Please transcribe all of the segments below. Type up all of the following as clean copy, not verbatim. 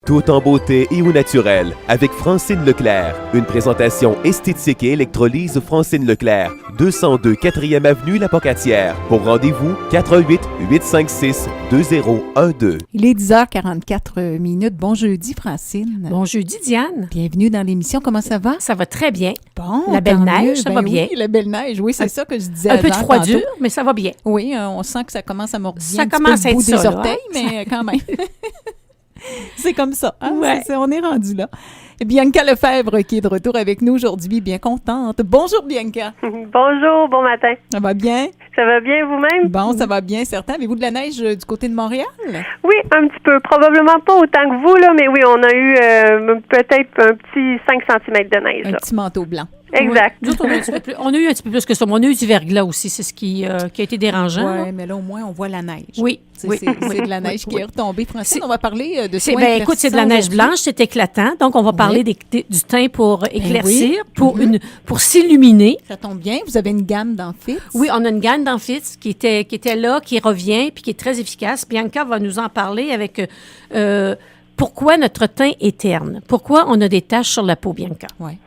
Tout en beauté et au naturel, avec Francine Leclerc. Une présentation esthétique et électrolyse Francine Leclerc, 202 4e Avenue La Pocatière. Pour rendez-vous, 88 856 2012. Il est 10h44 minutes. Bon jeudi, Francine. Bon jeudi, Diane. Bienvenue dans l'émission. Comment ça va? Ça va très bien. Bon, la belle tant neige, mieux. ça va bien. Oui, la belle neige. Oui, c'est ça que je disais. Un peu de Jean froidure, tantôt. mais ça va bien. Oui, on sent que ça commence à mordre Ça un petit commence peu à le bout être des ça, là, orteils, mais quand même. C'est comme ça. Hein? Ouais. On est rendu là. Et Bianca Lefebvre qui est de retour avec nous aujourd'hui, bien contente. Bonjour, Bianca. Bonjour, bon matin. Ça va bien? Ça va bien vous-même? Bon, ça va bien, certain. Avez-vous de la neige du côté de Montréal? Oui, un petit peu. Probablement pas autant que vous, là, mais oui, on a eu peut-être un petit 5 cm de neige. Un Là. petit manteau blanc. Exact. Ouais. Nous autres, on a eu un petit peu plus que ça, mais on a eu du verglas aussi. C'est ce qui a été dérangeant. Oui, mais là, au moins, on voit la neige. Oui. C'est de la neige qui est retombée. Francine, on va parler de soins écoute, c'est de la neige blanche, c'est éclatant. Donc, on va parler du teint pour éclaircir, pour s'illuminer. Ça tombe bien. Vous avez une gamme d'Amphits. Oui, on a une gamme d'Amphits qui était là, qui revient, puis qui est très efficace. Bianca va nous en parler avec pourquoi notre teint est terne. Pourquoi on a des taches sur la peau, Bianca? Oui.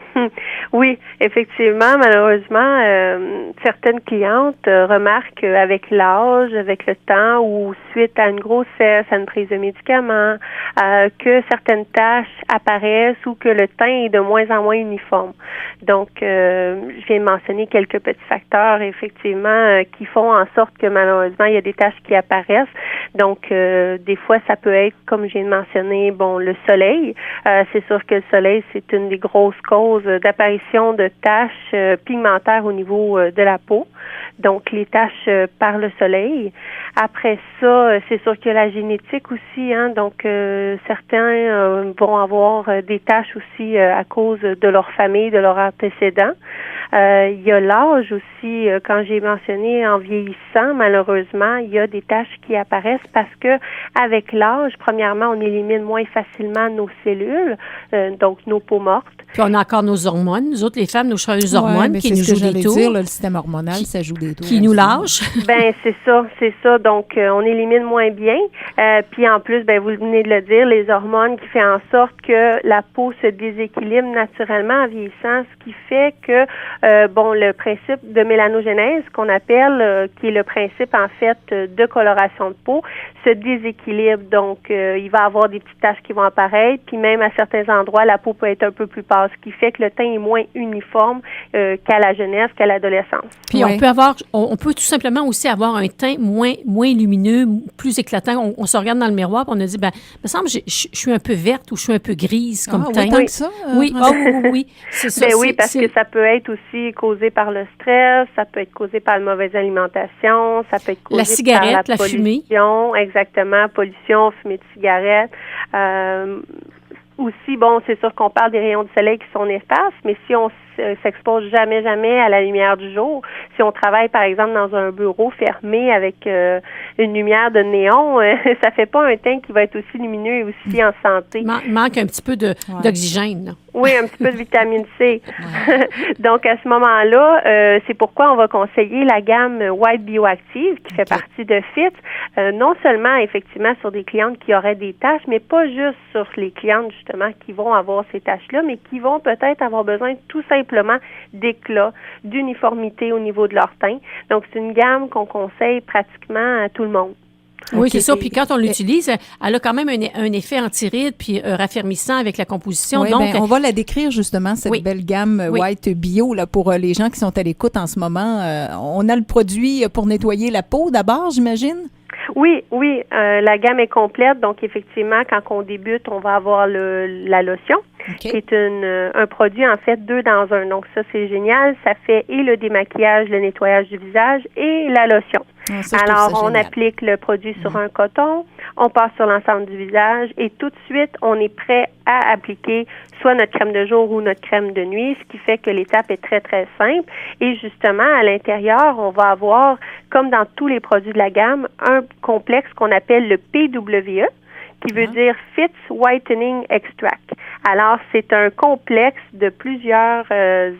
Oui, effectivement, malheureusement, certaines clientes remarquent avec l'âge, avec le temps ou suite à une grossesse, à une prise de médicaments, que certaines taches apparaissent ou que le teint est de moins en moins uniforme. Donc, je viens de mentionner quelques petits facteurs, effectivement, qui font en sorte que malheureusement, il y a des taches qui apparaissent. Donc, des fois, ça peut être, comme je viens de mentionner, le soleil. C'est sûr que le soleil, c'est une des grosses causes d'apparition de taches pigmentaires au niveau de la peau. Donc, les taches par le soleil. Après ça, c'est sûr qu'il y a la génétique aussi. Hein, donc, certains vont avoir des taches aussi à cause de leur famille, de leurs antécédents. Il y a l'âge aussi. Quand j'ai mentionné en vieillissant, malheureusement, il y a des taches qui apparaissent parce que avec l'âge, premièrement, on élimine moins facilement nos cellules, donc nos peaux mortes. Puis on a encore nos hormones. Nous autres, les femmes, nos fameuses hormones qui nous jouent des tours. Dire, le système hormonal, ça joue des tours. Qui nous lâchent. Ben c'est ça. Donc, on élimine moins bien. Puis en plus, vous venez de le dire, les hormones qui fait en sorte que la peau se déséquilibre naturellement en vieillissant, ce qui fait que, le principe de mélanogénèse, qu'on appelle, qui est le principe, en fait, de coloration de peau, se déséquilibre. Donc, il va y avoir des petites taches qui vont apparaître, puis même à certains endroits, la peau peut être un peu plus pâle, ce qui fait que le teint est moins uniforme qu'à la jeunesse, qu'à l'adolescence. Puis on peut tout simplement aussi avoir un teint moins lumineux, plus éclatant. On se regarde dans le miroir et on a dit, me semble je suis un peu verte ou je suis un peu grise comme teint. Tant que ça, oui, oui, c'est ça. Oui, parce que ça peut être aussi causé par le stress, ça peut être causé par une mauvaise alimentation, ça peut être causé la cigarette, par la pollution. Fumée. Exactement, pollution, fumée de cigarette. Aussi, c'est sûr qu'on parle des rayons du soleil qui sont néfastes, mais si on s'expose jamais à la lumière du jour, si on travaille, par exemple, dans un bureau fermé avec une lumière de néon, ça fait pas un teint qui va être aussi lumineux et aussi en santé. Manque un petit peu d'oxygène, là. Oui, un petit peu de vitamine C. Donc, à ce moment-là, c'est pourquoi on va conseiller la gamme White Bioactive qui fait partie de FIT, non seulement, effectivement, sur des clientes qui auraient des taches, mais pas juste sur les clientes, justement, qui vont avoir ces taches-là, mais qui vont peut-être avoir besoin tout simplement d'éclat, d'uniformité au niveau de leur teint. Donc, c'est une gamme qu'on conseille pratiquement à tout le monde. Oui, c'est ça. Puis quand on l'utilise, elle a quand même un effet anti-rides puis raffermissant avec la composition. Oui, donc, on va la décrire justement, cette belle gamme White Bio là, pour les gens qui sont à l'écoute en ce moment. On a le produit pour nettoyer la peau d'abord, j'imagine? Oui, la gamme est complète. Donc, effectivement, quand on débute, on va avoir la lotion, qui est un produit, en fait, 2 dans 1. Donc, ça, c'est génial. Ça fait et le démaquillage, le nettoyage du visage et la lotion. Alors, on applique le produit sur un coton, on passe sur l'ensemble du visage et tout de suite, on est prêt à appliquer soit notre crème de jour ou notre crème de nuit, ce qui fait que l'étape est très, très simple. Et justement, à l'intérieur, on va avoir, comme dans tous les produits de la gamme, un complexe qu'on appelle le PWE, qui veut dire Fitz Whitening Extract. Alors, c'est un complexe de plusieurs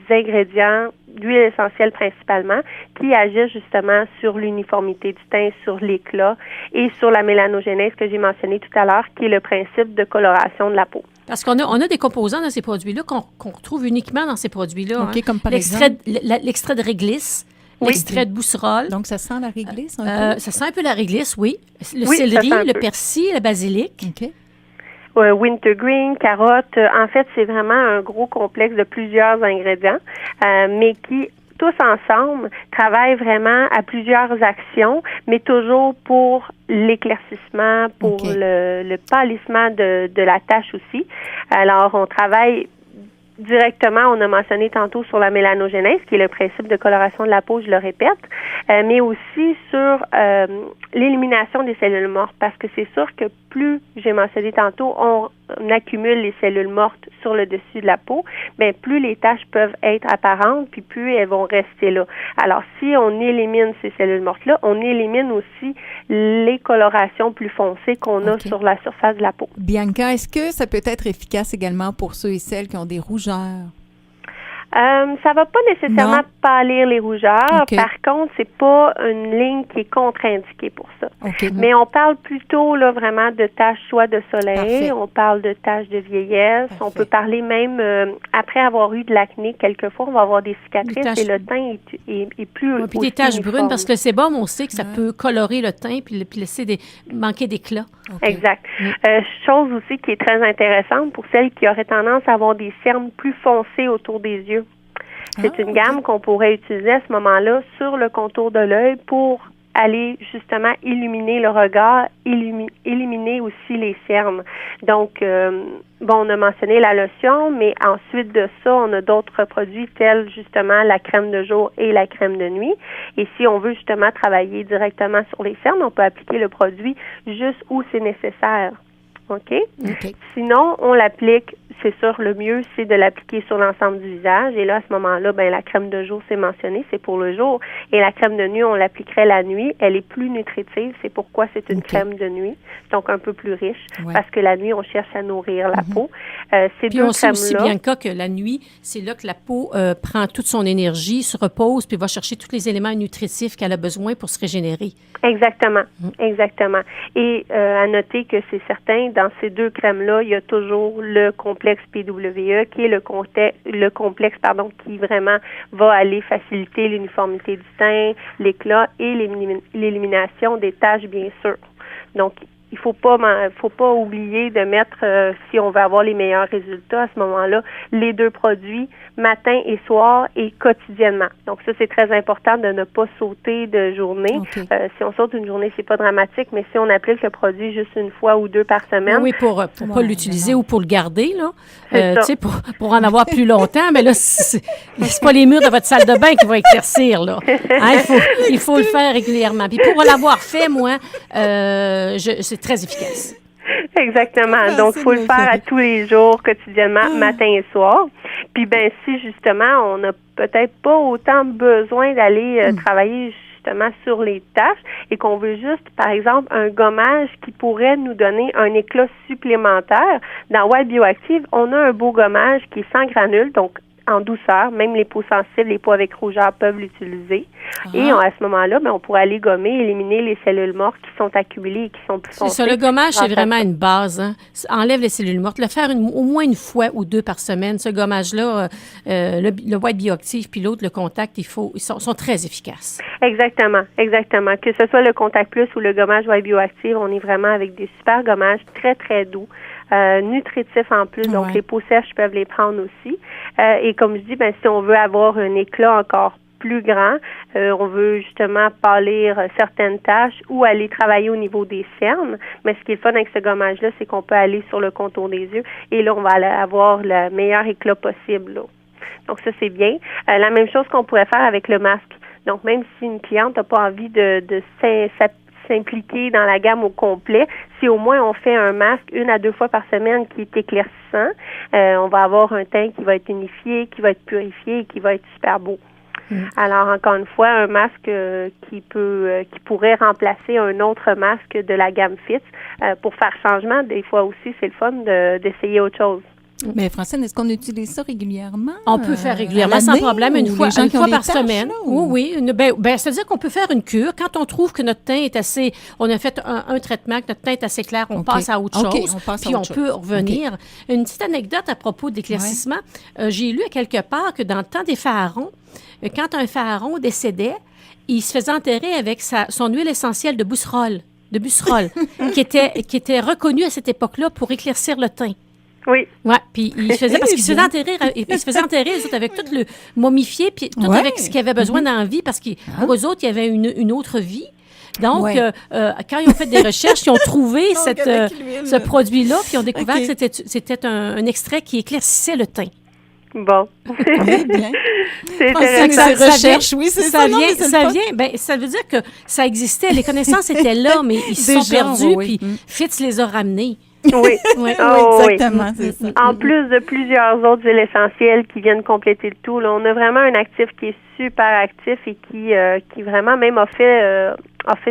ingrédients d'huile essentielle principalement, qui agissent justement sur l'uniformité du teint, sur l'éclat et sur la mélanogénèse que j'ai mentionné tout à l'heure, qui est le principe de coloration de la peau. Parce qu'on a des composants dans ces produits-là qu'on retrouve uniquement dans ces produits-là. OK, comme par exemple? L'extrait de réglisse, l'extrait de bousserole. Donc, ça sent la réglisse un peu? Ça sent un peu la réglisse, oui. Le céleri, le persil, le basilic. OK. Wintergreen, carotte. En fait, c'est vraiment un gros complexe de plusieurs ingrédients, mais qui, tous ensemble, travaillent vraiment à plusieurs actions, mais toujours pour l'éclaircissement, pour le pâlissement de la tache aussi. Alors, on travaille directement, on a mentionné tantôt sur la mélanogénèse, qui est le principe de coloration de la peau, je le répète, mais aussi sur l'élimination des cellules mortes, parce que c'est sûr que plus, j'ai mentionné tantôt, on accumule les cellules mortes sur le dessus de la peau, bien, plus les taches peuvent être apparentes, puis plus elles vont rester là. Alors, si on élimine ces cellules mortes-là, on élimine aussi les colorations plus foncées qu'on a sur la surface de la peau. Bianca, est-ce que ça peut être efficace également pour ceux et celles qui ont des rougeurs? Ça va pas nécessairement pâlir les rougeurs. Par contre, c'est pas une ligne qui est contre-indiquée pour ça. Mais on parle plutôt là vraiment de taches soit de soleil, on parle de taches de vieillesse, on peut parler même après avoir eu de l'acné, quelquefois on va avoir des cicatrices et le teint est plus puis des taches brunes parce que le sébum, on sait que ça peut colorer le teint puis laisser manquer d'éclat. Exact. Chose aussi qui est très intéressante pour celles qui auraient tendance à avoir des cernes plus foncées autour des yeux. C'est une gamme qu'on pourrait utiliser à ce moment-là sur le contour de l'œil pour aller justement illuminer le regard, éliminer aussi les cernes. Donc, on a mentionné la lotion, mais ensuite de ça, on a d'autres produits tels justement la crème de jour et la crème de nuit. Et si on veut justement travailler directement sur les cernes, on peut appliquer le produit juste où c'est nécessaire. OK? Sinon, on l'applique, c'est sûr, le mieux, c'est de l'appliquer sur l'ensemble du visage. Et là, à ce moment-là, la crème de jour, c'est mentionné, c'est pour le jour. Et la crème de nuit, on l'appliquerait la nuit. Elle est plus nutritive. C'est pourquoi c'est une crème de nuit, donc un peu plus riche. Parce que la nuit, on cherche à nourrir la peau. Ces puis deux on sait aussi, crèmes-là, Bianca, que la nuit, c'est là que la peau prend toute son énergie, se repose, puis va chercher tous les éléments nutritifs qu'elle a besoin pour se régénérer. Exactement, exactement. Et à noter que c'est certain, dans ces deux crèmes-là, il y a toujours le complexe PWE, qui est le complexe qui vraiment va aller faciliter l'uniformité du teint, l'éclat et l'élimination des taches, bien sûr. Donc, il faut pas oublier de mettre, si on veut avoir les meilleurs résultats à ce moment-là, les deux produits matin et soir et quotidiennement. Donc ça, c'est très important de ne pas sauter de journée. Si on saute une journée, c'est pas dramatique, mais si on applique le produit juste une fois ou deux par semaine. Oui, pour pas l'utiliser ou pour le garder, là. Tu sais, pour en avoir plus longtemps, mais là, c'est pas les murs de votre salle de bain qui vont éclaircir, là. Hein, il faut le faire régulièrement. Puis pour l'avoir fait, moi, c'est très efficace. Exactement. Donc, il faut le faire à tous les jours, quotidiennement, matin et soir. Puis, si justement, on n'a peut-être pas autant besoin d'aller travailler justement sur les taches et qu'on veut juste, par exemple, un gommage qui pourrait nous donner un éclat supplémentaire. Dans White Bioactive, on a un beau gommage qui est sans granules, donc en douceur. Même les peaux sensibles, les peaux avec rougeur peuvent l'utiliser. Et à ce moment-là, on pourrait aller gommer, éliminer les cellules mortes qui sont accumulées et qui sont plus foncées. C'est ça, le gommage, c'est vraiment une base. Hein? Enlève les cellules mortes. Le faire au moins une fois ou deux par semaine. Ce gommage-là, le White Bioactive puis l'autre, le Contact, ils sont très efficaces. Exactement, exactement. Que ce soit le Contact Plus ou le gommage White Bioactive, on est vraiment avec des super gommages très, très doux. Nutritifs en plus, donc les peaux sèches peuvent les prendre aussi. Et comme je dis, si on veut avoir un éclat encore plus grand, on veut justement pâlir certaines taches ou aller travailler au niveau des cernes. Mais ce qui est le fun avec ce gommage-là, c'est qu'on peut aller sur le contour des yeux et là, on va avoir le meilleur éclat possible, là. Donc ça, c'est bien. La même chose qu'on pourrait faire avec le masque. Donc, même si une cliente n'a pas envie de s'impliquer dans la gamme au complet, si au moins on fait un masque 1 à 2 fois par semaine qui est éclaircissant, on va avoir un teint qui va être unifié, qui va être purifié et qui va être super beau. Alors, encore une fois, un masque qui pourrait remplacer un autre masque de la gamme Fitz. Pour faire changement, des fois aussi, c'est le fun d'essayer autre chose. Mais Francine, est-ce qu'on utilise ça régulièrement? On peut faire régulièrement sans problème, une fois par semaine. Là, oui. C'est-à-dire qu'on peut faire une cure quand on trouve que notre teint est assez... On a fait un traitement, que notre teint est assez clair, on passe à autre chose. Puis on peut revenir. Une petite anecdote à propos d'éclaircissement. J'ai lu à quelque part que dans le temps des pharaons, quand un pharaon décédait, il se faisait enterrer avec son huile essentielle de busserole, qui était reconnue à cette époque-là pour éclaircir le teint. Oui. Ouais, puis il se faisait parce qu'il se faisait enterrer les autres avec tout le momifié puis tout avec ce qu'il avait besoin dans la vie parce que pour eux autres, il y avait une autre vie. Donc, quand ils ont fait des recherches, ils ont trouvé ce produit-là, puis ils ont découvert que c'était un extrait qui éclaircissait le teint. Bon. Bien. C'est intéressant. Ça veut dire que ça existait, les connaissances étaient là, mais ils se sont perdus, puis Fitz les a ramenés. Oui, exactement, c'est ça. En plus de plusieurs autres huiles essentielles qui viennent compléter le tout, là, on a vraiment un actif qui est super actif et qui vraiment même a fait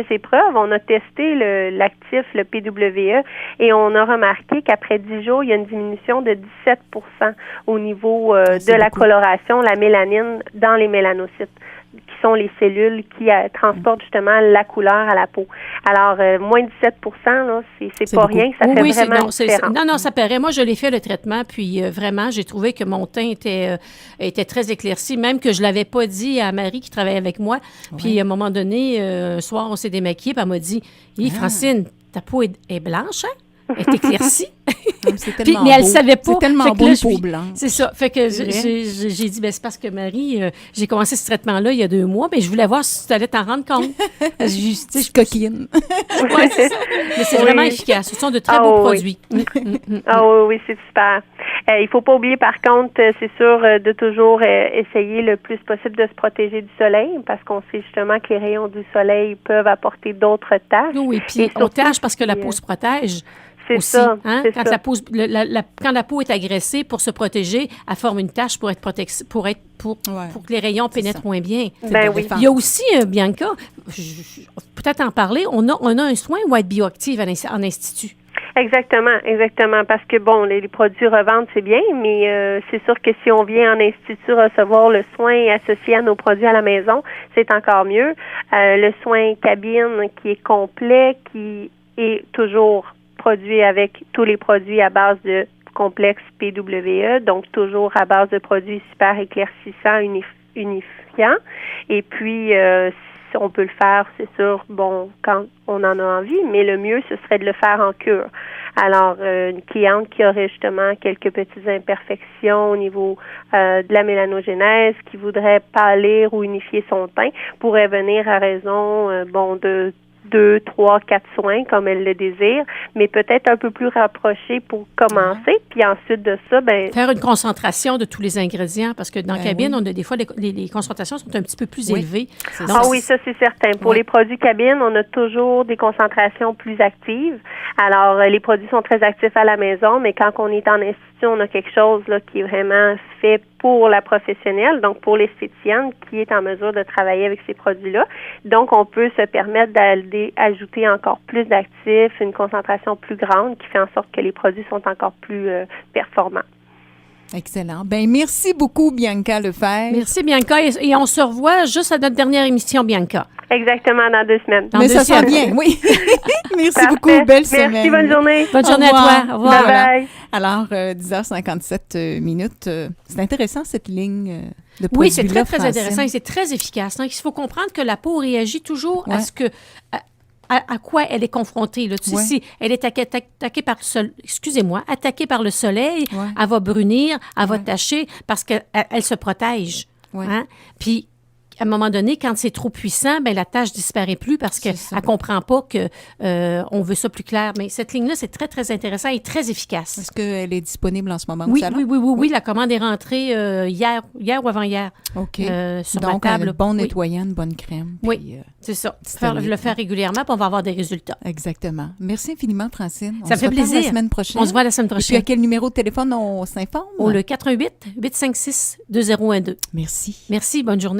ses preuves. On a testé l'actif, le PWE, et on a remarqué qu'après 10 jours, il y a une diminution de 17% au niveau de la coloration, la mélanine dans les mélanocytes, qui sont les cellules qui transportent justement la couleur à la peau. Alors, moins de 17%, là, c'est pas beaucoup. Rien, ça fait vraiment différence. Non, ça paraît. Moi, je l'ai fait, le traitement, puis vraiment, j'ai trouvé que mon teint était très éclairci, même que je l'avais pas dit à Marie qui travaillait avec moi. Puis, à un moment donné, un soir, on s'est démaquillé, puis elle m'a dit, « Francine, ta peau est blanche, hein? Elle est éclaircie. » Mais elle ne savait pas. C'est tellement beau, une peau blanche. C'est ça. Fait que j'ai dit, c'est parce que Marie, j'ai commencé ce traitement-là il y a 2 mois, mais je voulais voir si tu allais t'en rendre compte. Je suis coquine. Oui, c'est ça. Mais c'est vraiment efficace. Ce sont de très beaux produits. Oui, c'est super. Il ne faut pas oublier, par contre, c'est sûr, de toujours essayer le plus possible de se protéger du soleil, parce qu'on sait justement que les rayons du soleil peuvent apporter d'autres taches. Oui, puis on tâche parce que la peau se protège. C'est aussi, ça. Hein? C'est quand, ça. Quand la peau est agressée, pour se protéger, elle forme une tache pour que les rayons pénètrent moins bien. Ben oui. Il y a aussi, Bianca, peut-être en parler, on a un soin White Bioactive en institut. Exactement, parce que bon, les produits revendent, c'est bien, mais c'est sûr que si on vient en institut recevoir le soin associé à nos produits à la maison, c'est encore mieux. Le soin cabine qui est complet, qui est toujours produit avec tous les produits à base de complexe PWE, donc toujours à base de produits super éclaircissants, unifiants. Et puis, on peut le faire, c'est sûr, bon, quand on en a envie, mais le mieux, ce serait de le faire en cure. Alors, une cliente qui aurait justement quelques petites imperfections au niveau de la mélanogénèse, qui voudrait pâlir ou unifier son teint, pourrait venir à raison, de 2, 3, 4 soins comme elle le désire, mais peut-être un peu plus rapproché pour commencer. Puis ensuite de ça, faire une concentration de tous les ingrédients, parce que dans la cabine, on a des fois, les concentrations sont un petit peu plus élevées. Donc, oui, ça c'est certain. Pour les produits cabine, on a toujours des concentrations plus actives. Alors, les produits sont très actifs à la maison, mais quand on est en institut, on a quelque chose là qui est vraiment fait pour la professionnelle, donc pour l'esthéticienne qui est en mesure de travailler avec ces produits-là. Donc, on peut se permettre d'ajouter encore plus d'actifs, une concentration plus grande qui fait en sorte que les produits sont encore plus performants. Excellent. Merci beaucoup, Bianca Lefebvre. Merci, Bianca. Et on se revoit juste à notre dernière émission, Bianca. Exactement, dans 2 semaines. Mais ça sent bien, oui. Merci beaucoup. Belle semaine. Merci, bonne journée. Bonne journée à toi. Au revoir. Bye-bye. Alors, 10h57 minutes. C'est intéressant, cette ligne de produits-là. Oui, c'est très, très intéressant et c'est très efficace. Donc, il faut comprendre que la peau réagit toujours à ce que... À quoi elle est confrontée. Là. Tu sais, si elle est attaquée par le soleil, elle va brunir, elle va tacher parce qu'elle se protège. Hein? Puis, à un moment donné, quand c'est trop puissant, la tache disparaît plus parce qu'elle ne comprend pas qu'on veut ça plus clair. Mais cette ligne-là, c'est très, très intéressant et très efficace. Est-ce qu'elle est disponible en ce moment au oui, salon? Oui. La commande est rentrée hier ou avant-hier. OK. Sur donc, ma table. Un bon nettoyant, une bonne crème. Puis, oui, c'est ça. Le faire régulièrement, puis on va avoir des résultats. Exactement. Merci infiniment, Francine. Ça fait plaisir. La semaine prochaine. On se voit la semaine prochaine. Et puis, à quel numéro de téléphone on s'informe? Le 88-856-2012. Merci. Merci, bonne journée.